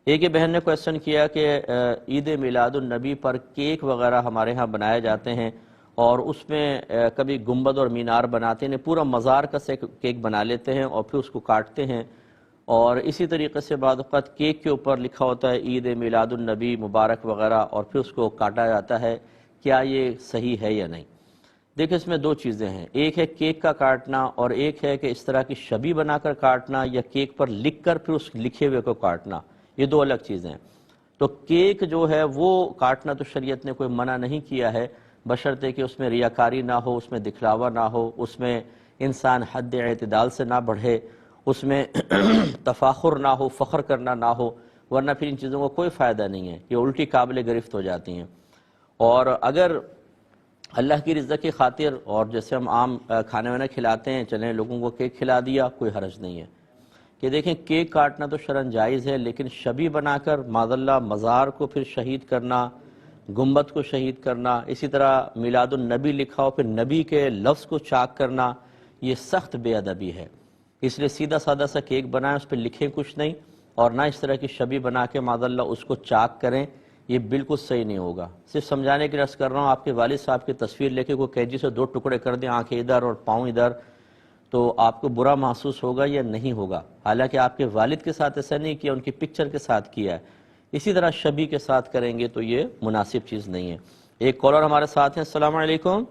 ایک یہ بہن نے کویسچن کیا کہ عید میلاد النبی پر کیک وغیرہ ہمارے ہاں بنائے جاتے ہیں اور اس میں کبھی گنبد اور مینار بناتے ہیں، پورا مزار کا سے کیک بنا لیتے ہیں اور پھر اس کو کاٹتے ہیں، اور اسی طریقے سے بعض اوقات کیک کے اوپر لکھا ہوتا ہے عید میلاد النبی مبارک وغیرہ اور پھر اس کو کاٹا جاتا ہے۔ کیا یہ صحیح ہے یا نہیں؟ دیکھیں اس میں دو چیزیں ہیں، ایک ہے کیک کا کاٹنا اور ایک ہے کہ اس طرح کی شبی بنا کر کاٹنا یا کیک پر لکھ کر پھر اس لکھے ہوئے کو کاٹنا، یہ دو الگ چیزیں ہیں۔ تو کیک جو ہے وہ کاٹنا تو شریعت نے کوئی منع نہیں کیا ہے، بشرطے کہ اس میں ریاکاری نہ ہو، اس میں دکھلاوا نہ ہو، اس میں انسان حد اعتدال سے نہ بڑھے، اس میں تفاخر نہ ہو، فخر کرنا نہ ہو، ورنہ پھر ان چیزوں کو کوئی فائدہ نہیں ہے، یہ الٹی قابل گرفت ہو جاتی ہیں۔ اور اگر اللہ کی رضا کی خاطر اور جیسے ہم عام کھانے وانا کھلاتے ہیں، چلیں لوگوں کو کیک کھلا دیا، کوئی حرج نہیں ہے کہ دیکھیں کیک کاٹنا تو شرعاً جائز ہے، لیکن شبی بنا کر معاذ اللہ مزار کو پھر شہید کرنا، گنبد کو شہید کرنا، اسی طرح میلاد النبی لکھا ہو پھر نبی کے لفظ کو چاک کرنا، یہ سخت بے ادبی ہے۔ اس لیے سیدھا سادہ سا کیک بنائیں، اس پہ لکھیں کچھ نہیں، اور نہ اس طرح کی شبی بنا کے معاذ اللہ اس کو چاک کریں، یہ بالکل صحیح نہیں ہوگا۔ صرف سمجھانے کے لیے عرض کر رہا ہوں، آپ کے والد صاحب کی تصویر لے کے کوئی قینچی سے دو ٹکڑے کر دیں، آنکھیں ادھر اور پاؤں ادھر، تو آپ کو برا محسوس ہوگا یا نہیں ہوگا؟ حالانکہ آپ کے والد کے ساتھ ایسا نہیں کیا، ان کی پکچر کے ساتھ کیا ہے، اسی طرح شبی کے ساتھ کریں گے تو یہ مناسب چیز نہیں ہے۔ ایک کالر ہمارے ساتھ ہیں، السلام علیکم۔